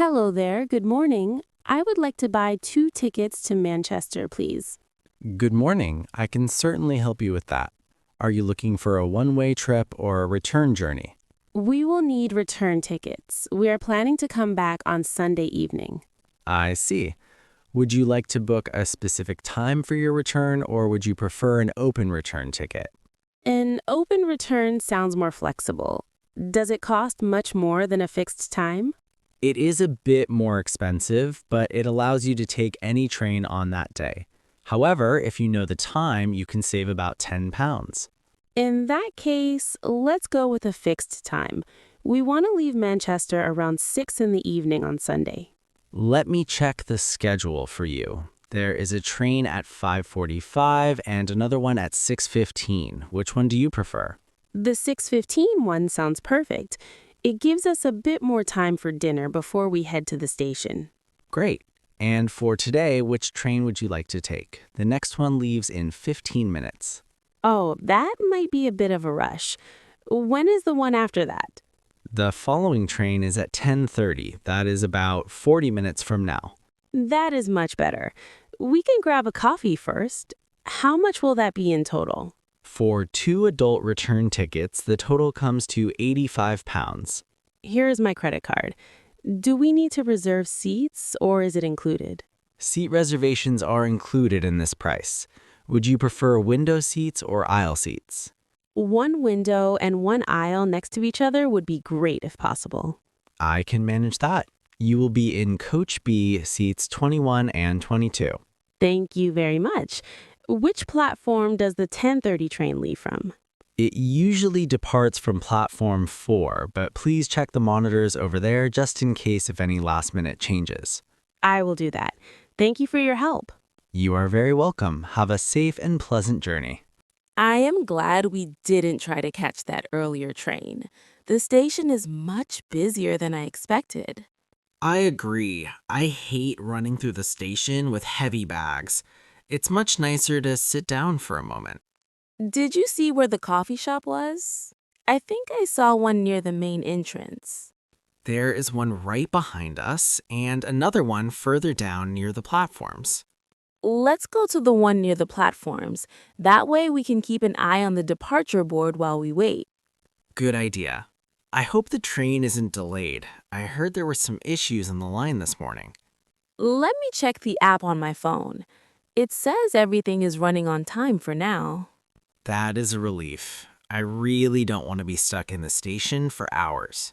Hello there, good morning. I would like to buy 2 tickets to Manchester, please. Good morning. I can certainly help you with that. Are you looking for a one-way trip or a return journey? We will need return tickets. We are planning to come back on Sunday evening. I see. Would you like to book a specific time for your return, or would you prefer an open return ticket? An open return sounds more flexible. Does it cost much more than a fixed time? It is a bit more expensive, but it allows you to take any train on that day. However, if you know the time, you can save about £10. In that case, let's go with a fixed time. We want to leave Manchester around 6 in the evening on Sunday. Let me check the schedule for you. There is a train at 5:45 and another one at 6:15. Which one do you prefer? The 6:15 one sounds perfect. It gives us a bit more time for dinner before we head to the station. Great. And for today, which train would you like to take? The next one leaves in 15 minutes. Oh, that might be a bit of a rush. When is the one after that? The following train is at 10:30. That is about 40 minutes from now. That is much better. We can grab a coffee first. How much will that be in total? For 2 adult return tickets, the total comes to £85. Here is my credit card. Do we need to reserve seats or is it included? Seat reservations are included in this price. Would you prefer window seats or aisle seats? One window and one aisle next to each other would be great if possible. I can manage that. You will be in Coach B, seats 21 and 22. Thank you very much. Which platform does the 10:30 train leave from? It usually departs from platform 4, but please check the monitors over there just in case of any last-minute changes. I will do that. Thank you for your help. You are very welcome. Have a safe and pleasant journey. I am glad we didn't try to catch that earlier train. The station is much busier than I expected. I agree. I hate running through the station with heavy bags. It's much nicer to sit down for a moment. Did you see where the coffee shop was? I think I saw one near the main entrance. There is one right behind us and another one further down near the platforms. Let's go to the one near the platforms. That way we can keep an eye on the departure board while we wait. Good idea. I hope the train isn't delayed. I heard there were some issues on the line this morning. Let me check the app on my phone. It says everything is running on time for now. That is a relief. I really don't want to be stuck in the station for hours.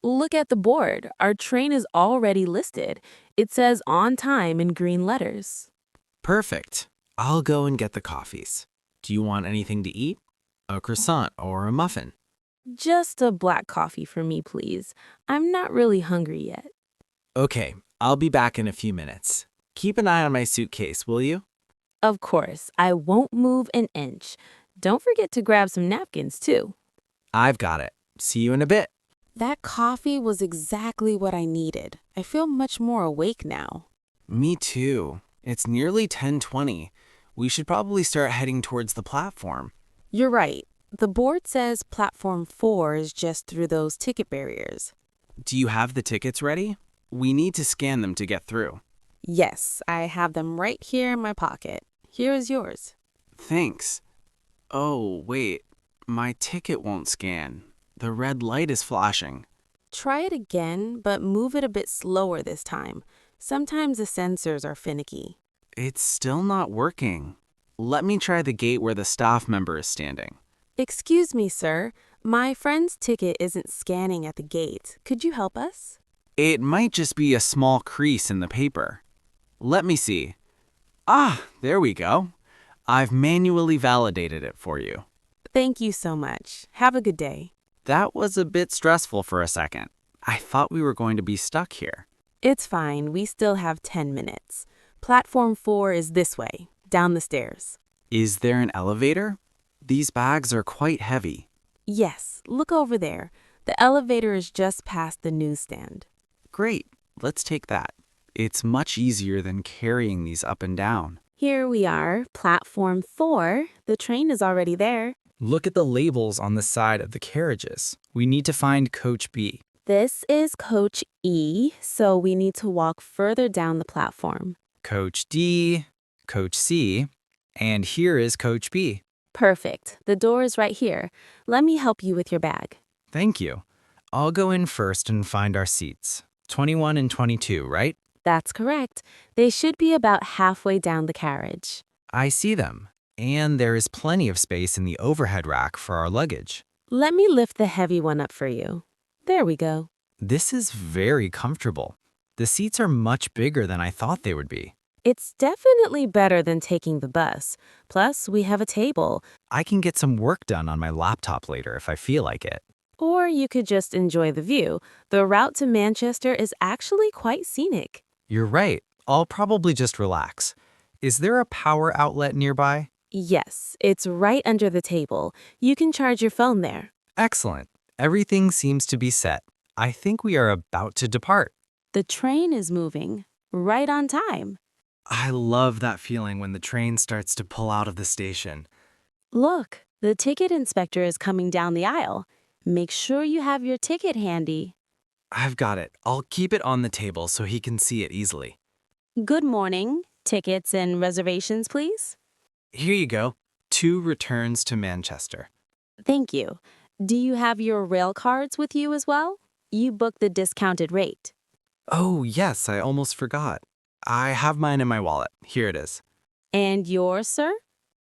Look at the board. Our train is already listed. It says on time in green letters. Perfect. I'll go and get the coffees. Do you want anything to eat? A croissant or a muffin? Just a black coffee for me, please. I'm not really hungry yet. Okay, I'll be back in a few minutes. Keep an eye on my suitcase, will you? Of course, I won't move an inch. Don't forget to grab some napkins, too. I've got it. See you in a bit. That coffee was exactly what I needed. I feel much more awake now. Me too. It's nearly 10:20. We should probably start heading towards the platform. You're right. The board says platform 4 is just through those ticket barriers. Do you have the tickets ready? We need to scan them to get through. Yes, I have them right here in my pocket. Here is yours. Thanks. Oh, wait. My ticket won't scan. The red light is flashing. Try it again, but move it a bit slower this time. Sometimes the sensors are finicky. It's still not working. Let me try the gate where the staff member is standing. Excuse me, sir. My friend's ticket isn't scanning at the gate. Could you help us? It might just be a small crease in the paper. Let me see. Ah, there we go. I've manually validated it for you. Thank you so much. Have a good day. That was a bit stressful for a second. I thought we were going to be stuck here. It's fine. We still have 10 minutes. Platform 4 is this way, down the stairs. Is there an elevator? These bags are quite heavy. Yes, look over there. The elevator is just past the newsstand. Great, let's take that. It's much easier than carrying these up and down. Here we are, platform 4. The train is already there. Look at the labels on the side of the carriages. We need to find Coach B. This is Coach E, so we need to walk further down the platform. Coach D, Coach C, and here is Coach B. Perfect. The door is right here. Let me help you with your bag. Thank you. I'll go in first and find our seats. 21 and 22, right? That's correct. They should be about halfway down the carriage. I see them. And there is plenty of space in the overhead rack for our luggage. Let me lift the heavy one up for you. There we go. This is very comfortable. The seats are much bigger than I thought they would be. It's definitely better than taking the bus. Plus, we have a table. I can get some work done on my laptop later if I feel like it. Or you could just enjoy the view. The route to Manchester is actually quite scenic. You're right. I'll probably just relax. Is there a power outlet nearby? Yes, it's right under the table. You can charge your phone there. Excellent. Everything seems to be set. I think we are about to depart. The train is moving. Right on time. I love that feeling when the train starts to pull out of the station. Look, the ticket inspector is coming down the aisle. Make sure you have your ticket handy. I've got it. I'll keep it on the table so he can see it easily. Good morning. Tickets and reservations, please. Here you go. 2 returns to Manchester. Thank you. Do you have your rail cards with you as well? You booked the discounted rate. Oh, yes, I almost forgot. I have mine in my wallet. Here it is. And yours, sir?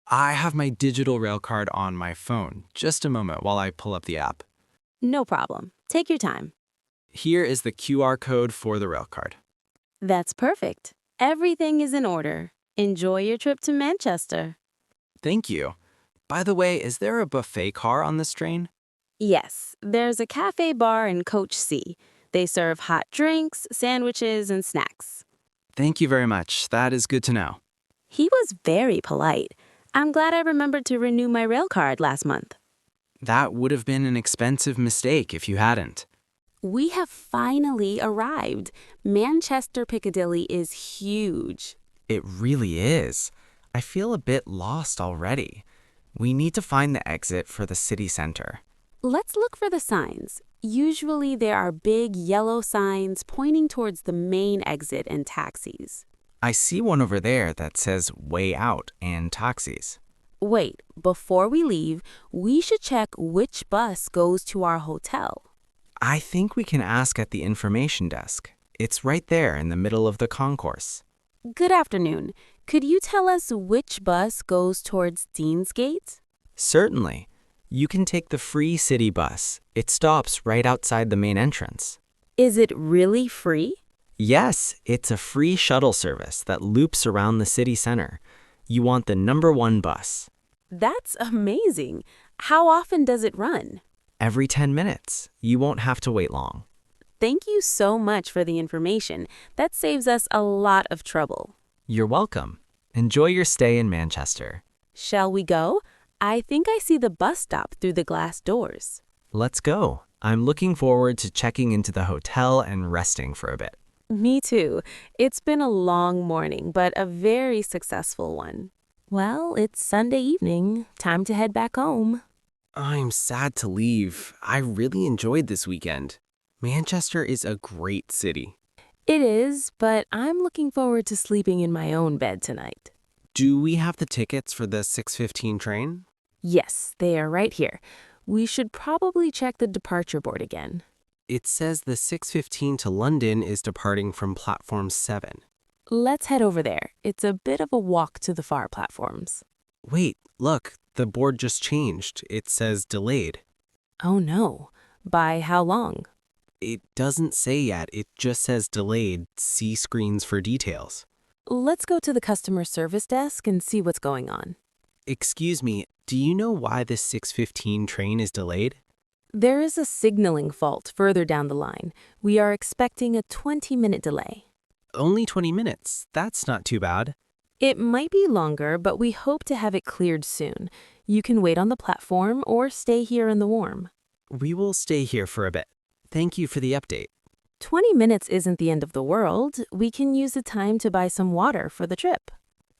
I have my digital rail card on my phone. Just a moment while I pull up the app. No problem. Take your time. Here is the QR code for the rail card. That's perfect. Everything is in order. Enjoy your trip to Manchester. Thank you. By the way, is there a buffet car on this train? Yes, there's a cafe bar in Coach C. They serve hot drinks, sandwiches, and snacks. Thank you very much. That is good to know. He was very polite. I'm glad I remembered to renew my rail card last month. That would have been an expensive mistake if you hadn't. We have finally arrived. Manchester Piccadilly is huge. It really is. I feel a bit lost already. We need to find the exit for the city center. Let's look for the signs. Usually there are big yellow signs pointing towards the main exit and taxis. I see one over there that says way out and taxis. Wait, before we leave, we should check which bus goes to our hotel. I think we can ask at the information desk. It's right there in the middle of the concourse. Good afternoon. Could you tell us which bus goes towards Deansgate? Certainly. You can take the free city bus. It stops right outside the main entrance. Is it really free? Yes, it's a free shuttle service that loops around the city center. You want the number 1 bus. That's amazing. How often does it run? Every 10 minutes. You won't have to wait long. Thank you so much for the information. That saves us a lot of trouble. You're welcome. Enjoy your stay in Manchester. Shall we go? I think I see the bus stop through the glass doors. Let's go. I'm looking forward to checking into the hotel and resting for a bit. Me too. It's been a long morning, but a very successful one. Well, it's Sunday evening. Time to head back home. I'm sad to leave. I really enjoyed this weekend. Manchester is a great city. It is, but I'm looking forward to sleeping in my own bed tonight. Do we have the tickets for the 6:15 train? Yes, they are right here. We should probably check the departure board again. It says the 6:15 to London is departing from platform 7. Let's head over there. It's a bit of a walk to the far platforms. Wait, look, the board just changed. It says delayed. Oh no. By how long? It doesn't say yet. It just says delayed. See screens for details. Let's go to the customer service desk and see what's going on. Excuse me, do you know why this 6:15 train is delayed? There is a signaling fault further down the line. We are expecting a 20-minute delay. Only 20 minutes. That's not too bad. It might be longer, but we hope to have it cleared soon. You can wait on the platform or stay here in the warm. We will stay here for a bit. Thank you for the update. 20 minutes isn't the end of the world. We can use the time to buy some water for the trip.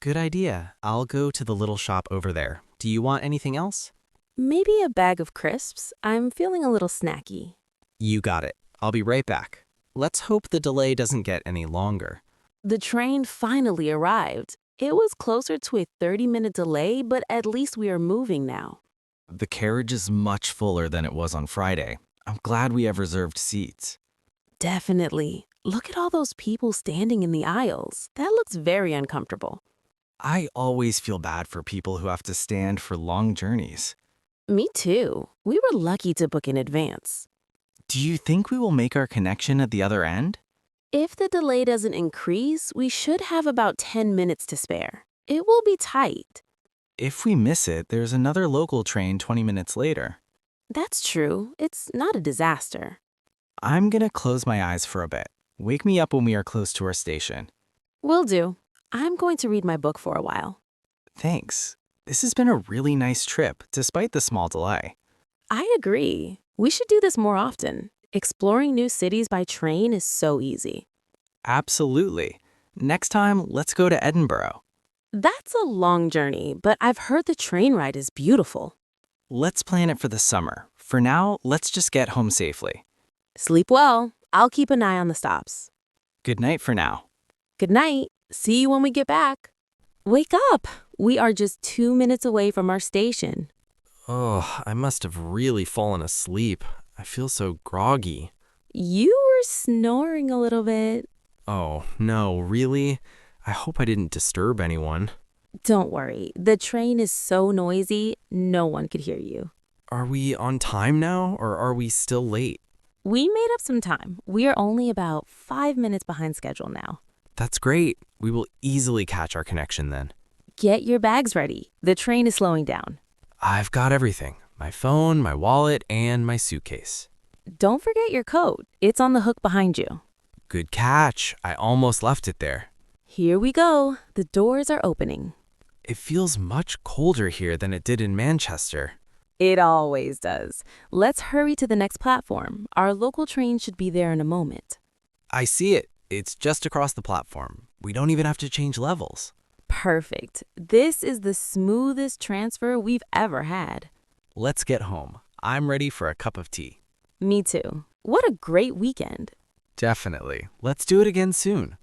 Good idea. I'll go to the little shop over there. Do you want anything else? Maybe a bag of crisps. I'm feeling a little snacky. You got it. I'll be right back. Let's hope the delay doesn't get any longer. The train finally arrived. It was closer to a 30-minute delay, but at least we are moving now. The carriage is much fuller than it was on Friday. I'm glad we have reserved seats. Definitely. Look at all those people standing in the aisles. That looks very uncomfortable. I always feel bad for people who have to stand for long journeys. Me too. We were lucky to book in advance. Do you think we will make our connection at the other end? If the delay doesn't increase, we should have about 10 minutes to spare. It will be tight. If we miss it, there's another local train 20 minutes later. That's true. It's not a disaster. I'm gonna close my eyes for a bit. Wake me up when we are close to our station. Will do. I'm going to read my book for a while. Thanks. This has been a really nice trip, despite the small delay. I agree. We should do this more often. Exploring new cities by train is so easy. Absolutely. Next time, let's go to Edinburgh. That's a long journey, but I've heard the train ride is beautiful. Let's plan it for the summer. For now, let's just get home safely. Sleep well. I'll keep an eye on the stops. Good night for now. Good night. See you when we get back. Wake up. We are just 2 minutes away from our station. Oh, I must have really fallen asleep. I feel so groggy. You were snoring a little bit. Oh, no, really? I hope I didn't disturb anyone. Don't worry. The train is so noisy, no one could hear you. Are we on time now, or are we still late? We made up some time. We are only about 5 minutes behind schedule now. That's great. We will easily catch our connection then. Get your bags ready. The train is slowing down. I've got everything. My phone, my wallet, and my suitcase. Don't forget your coat. It's on the hook behind you. Good catch. I almost left it there. Here we go. The doors are opening. It feels much colder here than it did in Manchester. It always does. Let's hurry to the next platform. Our local train should be there in a moment. I see it. It's just across the platform. We don't even have to change levels. Perfect. This is the smoothest transfer we've ever had. Let's get home. I'm ready for a cup of tea. Me too. What a great weekend. Definitely. Let's do it again soon.